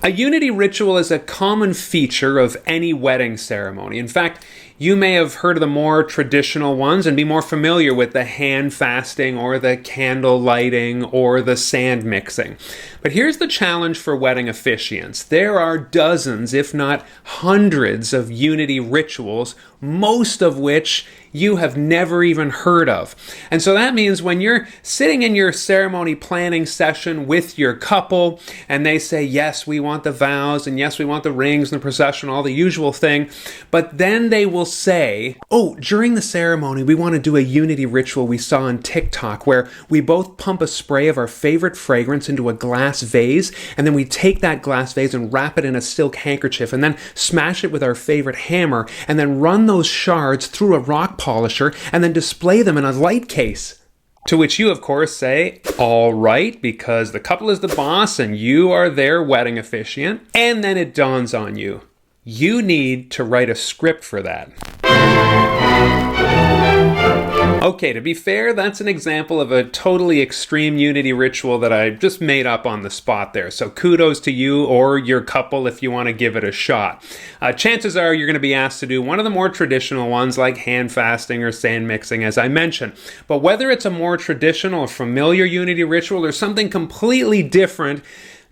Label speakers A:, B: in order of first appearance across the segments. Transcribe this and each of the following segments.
A: A unity ritual is a common feature of any wedding ceremony. In fact, you may have heard of the more traditional ones and be more familiar with the hand fasting or the candle lighting or the sand mixing. But here's the challenge for wedding officiants. There are dozens, if not hundreds, of unity rituals, most of which you have never even heard of. And so that means when you're sitting in your ceremony planning session with your couple and they say, yes, we want the vows and yes, we want the rings and the procession, all the usual thing, but then they will say, oh, during the ceremony, we want to do a unity ritual we saw on TikTok where we both pump a spray of our favorite fragrance into a glass vase, and then we take that glass vase and wrap it in a silk handkerchief and then smash it with our favorite hammer and then run those shards through a rock polisher and then display them in a light case. To which you, of course, say, all right, because the couple is the boss and you are their wedding officiant. And then it dawns on you, you need to write a script for that. Okay, to be fair, that's an example of a totally extreme unity ritual that I just made up on the spot there. So kudos to you or your couple if you want to give it a shot. Chances are you're going to be asked to do one of the more traditional ones like hand fasting or sand mixing, as I mentioned. But whether it's a more traditional or familiar unity ritual or something completely different,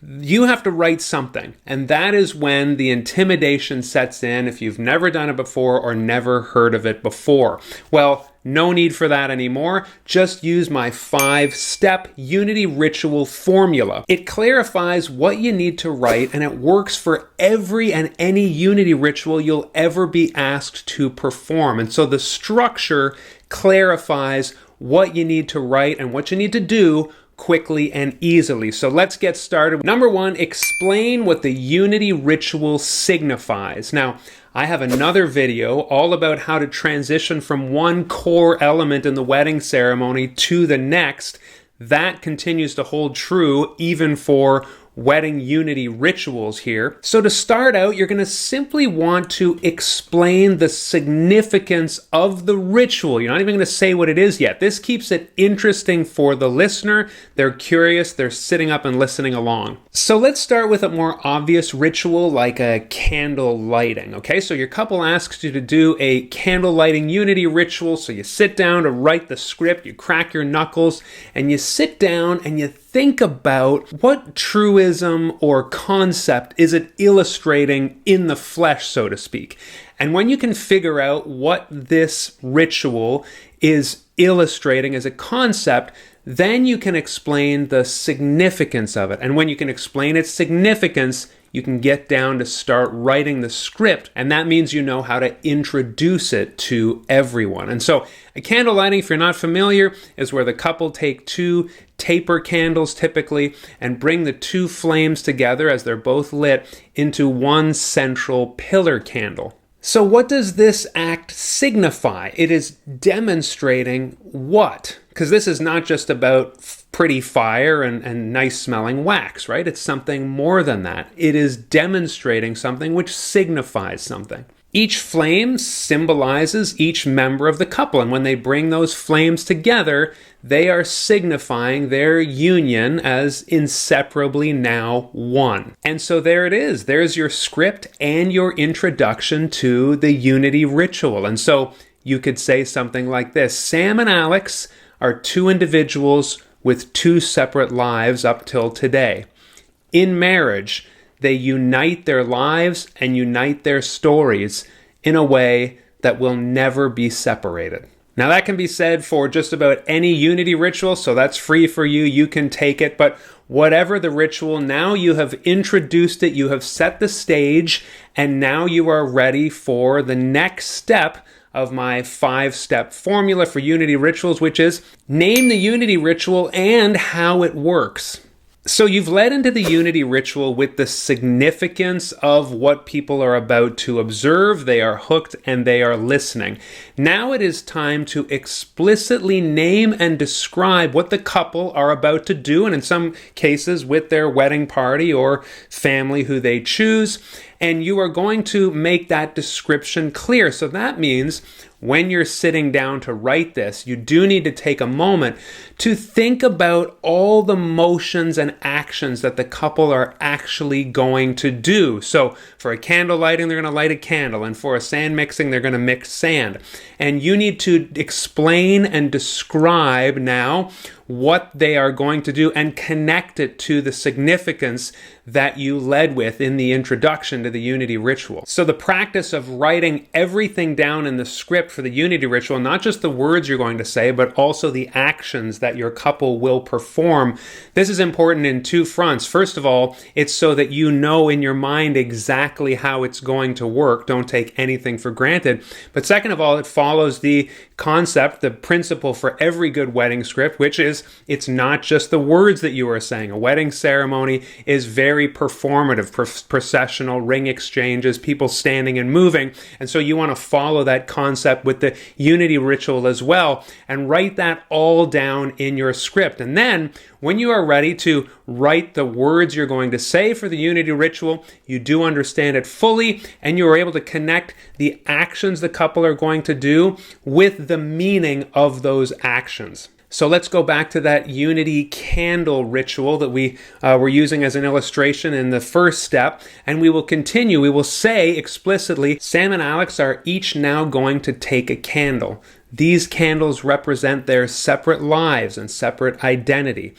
A: you have to write something, and that is when the intimidation sets in if you've never done it before or never heard of it before. Well, no need for that anymore. Just use my 5-step unity ritual formula. It clarifies what you need to write, and it works for every and any unity ritual you'll ever be asked to perform. And so the structure clarifies what you need to write and what you need to do quickly and easily. So let's get started. Number 1, explain what the unity ritual signifies. Now, I have another video all about how to transition from one core element in the wedding ceremony to the next. That continues to hold true even for wedding unity rituals here. So to start out, you're going to simply want to explain the significance of the ritual. You're not even going to say what it is yet. This keeps it interesting for the listener. They're curious. They're sitting up and listening along. So let's start with a more obvious ritual like a candle lighting. Okay, so your couple asks you to do a candle lighting unity ritual. So you sit down to write the script, you crack your knuckles, and you sit down and you think about what truism or concept is it illustrating in the flesh, so to speak. And when you can figure out what this ritual is illustrating as a concept, then you can explain the significance of it. And when you can explain its significance, you can get down to start writing the script, and that means you know how to introduce it to everyone. And so a candle lighting, if you're not familiar, is where the couple take 2 taper candles typically and bring the 2 flames together as they're both lit into one central pillar candle. So what does this act signify? It is demonstrating what? Because this is not just about pretty fire and nice smelling wax, right? It's something more than that. It is demonstrating something which signifies something. Each flame symbolizes each member of the couple, and when they bring those flames together, they are signifying their union as inseparably now one. And so there it is. There's your script and your introduction to the unity ritual. And so you could say something like this: Sam and Alex are 2 individuals with 2 separate lives up till today. In marriage, they unite their lives and unite their stories in a way that will never be separated. Now that can be said for just about any unity ritual, so that's free for you. You can take it, but whatever the ritual, now you have introduced it, you have set the stage, and now you are ready for the next step of my 5-step formula for unity rituals, which is name the unity ritual and how it works. So you've led into the unity ritual with the significance of what people are about to observe. They are hooked and they are listening. Now it is time to explicitly name and describe what the couple are about to do, and in some cases with their wedding party or family who they choose. and you are going to make that description clear. So that means when you're sitting down to write this, you do need to take a moment to think about all the motions and actions that the couple are actually going to do. So for a candle lighting, they're going to light a candle, and for a sand mixing, they're going to mix sand. And you need to explain and describe now what they are going to do and connect it to the significance that you led with in the introduction to the Unity ritual. So the practice of writing everything down in the script for the Unity ritual, not just the words you're going to say, but also the actions that your couple will perform. This is important in two fronts. First of all, it's so that you know in your mind exactly how it's going to work. Don't take anything for granted. But second of all, it follows the concept, the principle for every good wedding script, which is it's not just the words that you are saying. A wedding ceremony is very performative, processional, ring exchanges, people standing and moving. And so you want to follow that concept with the Unity ritual as well and write that all down in your script. And then when you are ready to write the words you're going to say for the Unity ritual, you do understand it fully, and you are able to connect the actions the couple are going to do with the meaning of those actions. So let's go back to that Unity candle ritual that we were using as an illustration in the first step, and we will continue. We will say explicitly, Sam and Alex are each now going to take a candle. These candles represent their separate lives and separate identity.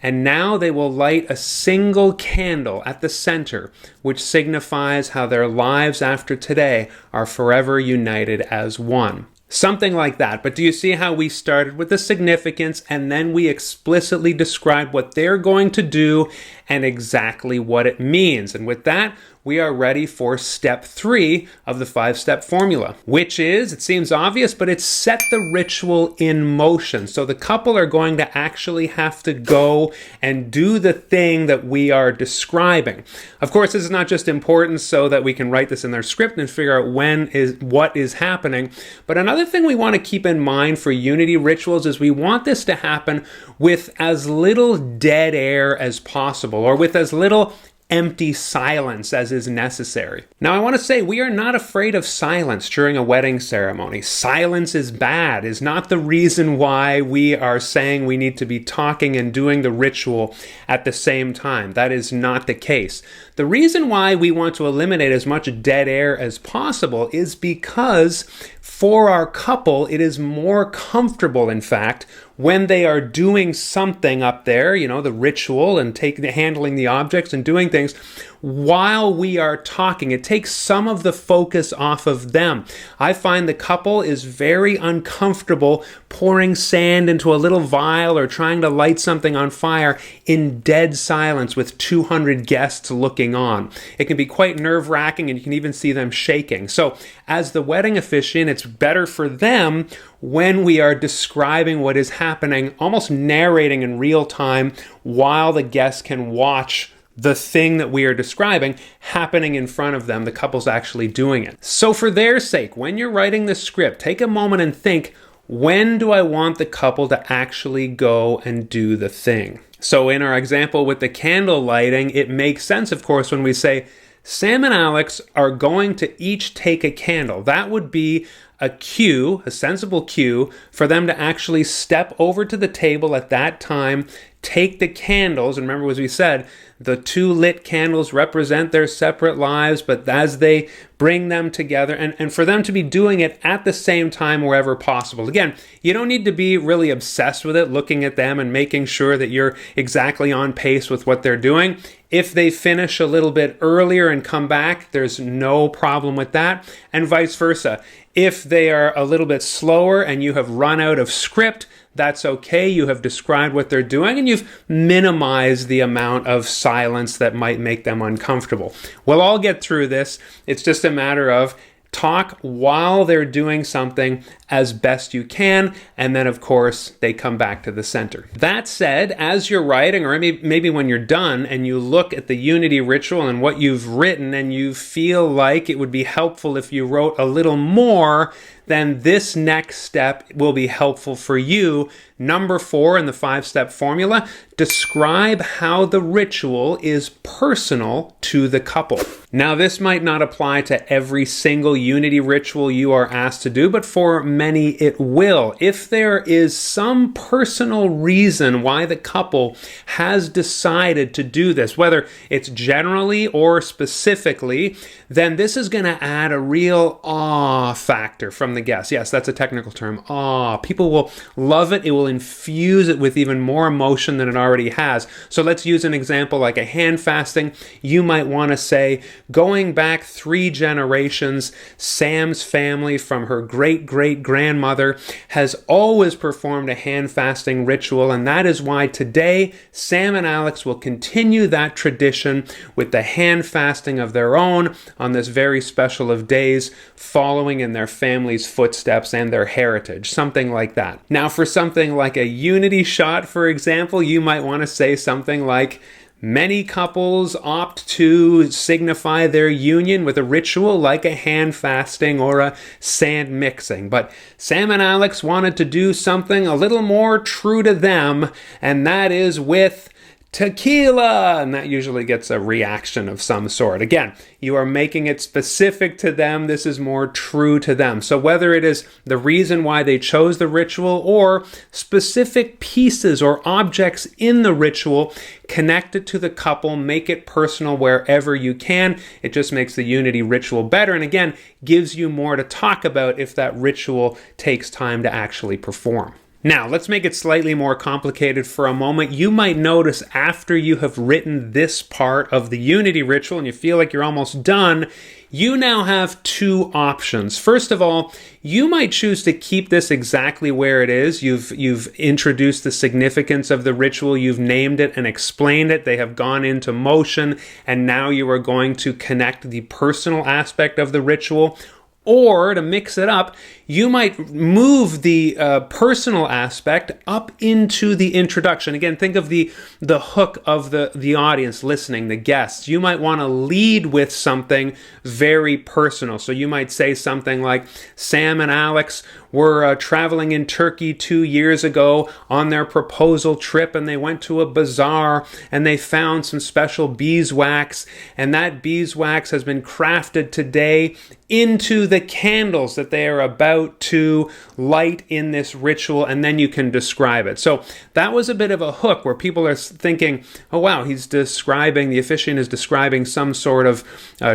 A: And now they will light a single candle at the center, which signifies how their lives after today are forever united as one. Something like that. But do you see how we started with the significance and then we explicitly described what they're going to do and exactly what it means? And with that, we are ready for step 3 of the 5-step formula, which is, it seems obvious, but it's set the ritual in motion. So the couple are going to actually have to go and do the thing that we are describing. Of course, this is not just important so that we can write this in their script and figure out what is happening. But another thing we want to keep in mind for Unity rituals is we want this to happen with as little dead air as possible, or with as little empty silence as is necessary. Now, I want to say we are not afraid of silence during a wedding ceremony. Silence is bad, is not the reason why we are saying we need to be talking and doing the ritual at the same time. That is not the case. The reason why we want to eliminate as much dead air as possible is because for our couple, it is more comfortable, in fact, when they are doing something up there, the ritual and handling the objects and doing things, while we are talking. It takes some of the focus off of them. I find the couple is very uncomfortable pouring sand into a little vial or trying to light something on fire in dead silence with 200 guests looking on. It can be quite nerve-wracking, and you can even see them shaking. So as the wedding officiant, it's better for them when we are describing what is happening, almost narrating in real time while the guests can watch the thing that we are describing happening in front of them, the couple's actually doing it. So for their sake, when you're writing the script, take a moment and think, when do I want the couple to actually go and do the thing? So in our example with the candle lighting, it makes sense, of course, when we say, Sam and Alex are going to each take a candle. That would be a cue, a sensible cue, for them to actually step over to the table at that time, take the candles, and remember, as we said, the 2 lit candles represent their separate lives, but as they bring them together, and for them to be doing it at the same time wherever possible. Again, you don't need to be really obsessed with it, looking at them and making sure that you're exactly on pace with what they're doing. If they finish a little bit earlier and come back, there's no problem with that, and vice versa. If they are a little bit slower and you have run out of script, that's okay. You have described what they're doing and you've minimized the amount of silence that might make them uncomfortable. We'll all get through this. It's just a matter of talk while they're doing something as best you can, and then of course they come back to the center. That said, as you're writing, or maybe when you're done and you look at the Unity ritual and what you've written and you feel like it would be helpful if you wrote a little more, then this next step will be helpful for you. Number 4 in the 5-step formula, describe how the ritual is personal to the couple. Now, this might not apply to every single unity ritual you are asked to do, but for many it will. If there is some personal reason why the couple has decided to do this, whether it's generally or specifically, then this is going to add a real awe factor from the guests. Yes, that's a technical term, awe. People will love it. It will infuse it with even more emotion than it already has. So let's use an example like a hand fasting. You might want to say, going back 3 generations, Sam's family from her great-great-grandmother has always performed a hand fasting ritual, and that is why today Sam and Alex will continue that tradition with the hand fasting of their own on this very special of days, following in their family's footsteps and their heritage, something like that. Now, for something like a unity shot, for example, you might want to say something like, many couples opt to signify their union with a ritual like a hand fasting or a sand mixing. But Sam and Alex wanted to do something a little more true to them, and that is with tequila, and that usually gets a reaction of some sort. Again, you are making it specific to them. This is more true to them. So whether it is the reason why they chose the ritual or specific pieces or objects in the ritual, connect it to the couple, make it personal wherever you can. It just makes the unity ritual better, and again, gives you more to talk about if that ritual takes time to actually perform. Now, let's make it slightly more complicated for a moment. You might notice after you have written this part of the unity ritual and you feel like you're almost done, you now have 2 options. First of all, you might choose to keep this exactly where it is. You've introduced the significance of the ritual, you've named it and explained it, they have gone into motion, and now you are going to connect the personal aspect of the ritual. Or, to mix it up, you might move the personal aspect up into the introduction. Again, think of the hook of the audience listening, the guests. You might want to lead with something very personal. So you might say something like, Sam and Alex were traveling in Turkey 2 years ago on their proposal trip, and they went to a bazaar and they found some special beeswax, and that beeswax has been crafted today into the candles that they are about to light in this ritual, and then you can describe it. So that was a bit of a hook where people are thinking, oh wow, the officiant is describing some sort of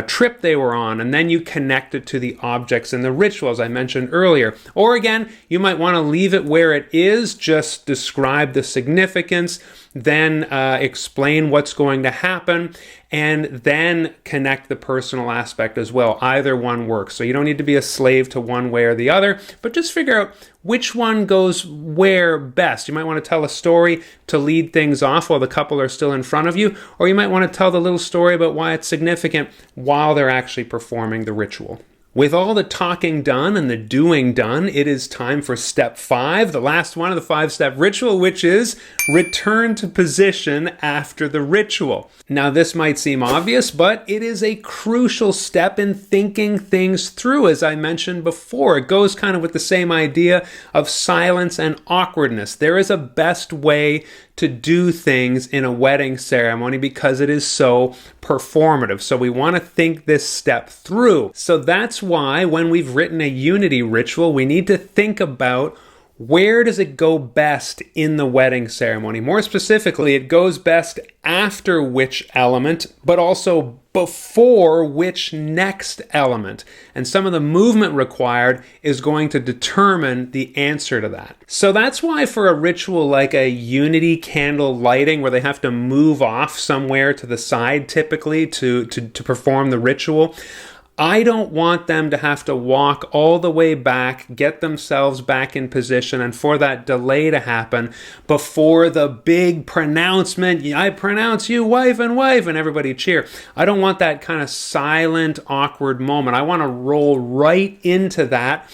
A: trip they were on, and then you connect it to the objects in the ritual, as I mentioned earlier. Or again, you might want to leave it where it is, just describe the significance, then explain what's going to happen, and then connect the personal aspect as well. Either one works. So you don't need to be a slave to one way or the other, but just figure out which one goes where best. You might want to tell a story to lead things off while the couple are still in front of you, or you might want to tell the little story about why it's significant while they're actually performing the ritual. With all the talking done and the doing done, it is time for step 5, the last one of the 5-step ritual, which is return to position after the ritual. Now, this might seem obvious, but it is a crucial step in thinking things through, as I mentioned before. It goes kind of with the same idea of silence and awkwardness. There is a best way to do things in a wedding ceremony because it is so performative. So we want to think this step through. So that's why when we've written a unity ritual, we need to think about where does it go best in the wedding ceremony? More specifically, it goes best after which element, but also before which next element. And some of the movement required is going to determine the answer to that. So that's why for a ritual like a unity candle lighting, where they have to move off somewhere to the side typically to perform the ritual, I don't want them to have to walk all the way back, get themselves back in position, and for that delay to happen before the big pronouncement, I pronounce you wife, and everybody cheer. I don't want that kind of silent, awkward moment. I want to roll right into that,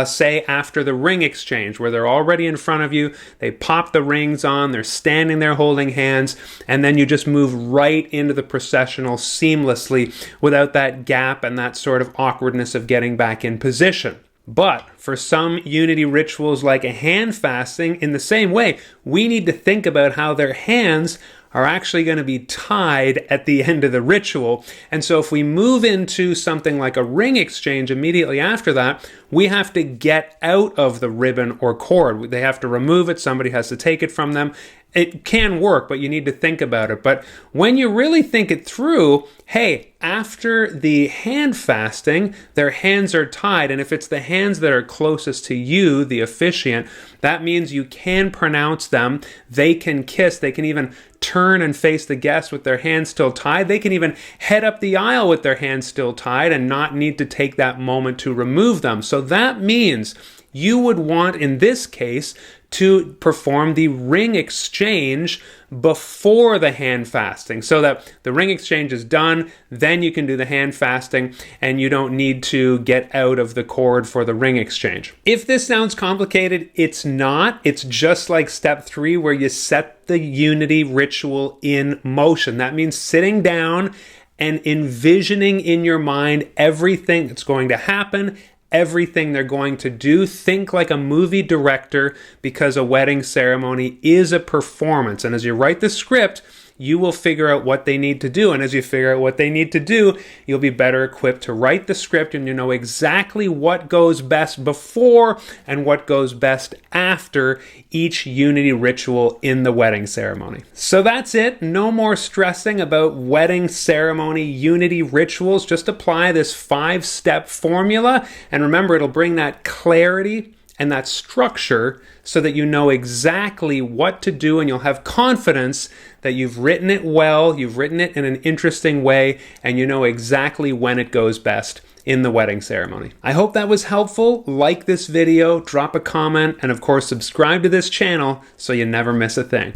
A: say after the ring exchange, where they're already in front of you, they pop the rings on, they're standing there holding hands, and then you just move right into the processional seamlessly without that gap and that sort of awkwardness of getting back in position. But for some unity rituals like a hand fasting, in the same way, we need to think about how their hands are actually going to be tied at the end of the ritual. And so if we move into something like a ring exchange immediately after that, we have to get out of the ribbon or cord. They have to remove it. Somebody has to take it from them. It can work, but you need to think about it. But when you really think it through, hey, after the hand fasting, their hands are tied. And if it's the hands that are closest to you, the officiant, that means you can pronounce them. They can kiss. They can even turn and face the guest with their hands still tied. They can even head up the aisle with their hands still tied and not need to take that moment to remove them. So that means you would want, in this case, to perform the ring exchange before the hand fasting, so that the ring exchange is done, then you can do the hand fasting and you don't need to get out of the cord for the ring exchange. If this sounds complicated, it's not. It's just like step 3 where you set the unity ritual in motion. That means sitting down and envisioning in your mind everything that's going to happen, everything they're going to do. Think like a movie director, because a wedding ceremony is a performance. And as you write the script, you will figure out what they need to do. And as you figure out what they need to do, you'll be better equipped to write the script, and you know exactly what goes best before and what goes best after each unity ritual in the wedding ceremony. So that's it. No more stressing about wedding ceremony unity rituals. Just apply this 5-step formula. And remember, it'll bring that clarity and that structure so that you know exactly what to do, and you'll have confidence that you've written it well, you've written it in an interesting way, and you know exactly when it goes best in the wedding ceremony. I hope that was helpful. Like this video, drop a comment, and of course subscribe to this channel so you never miss a thing.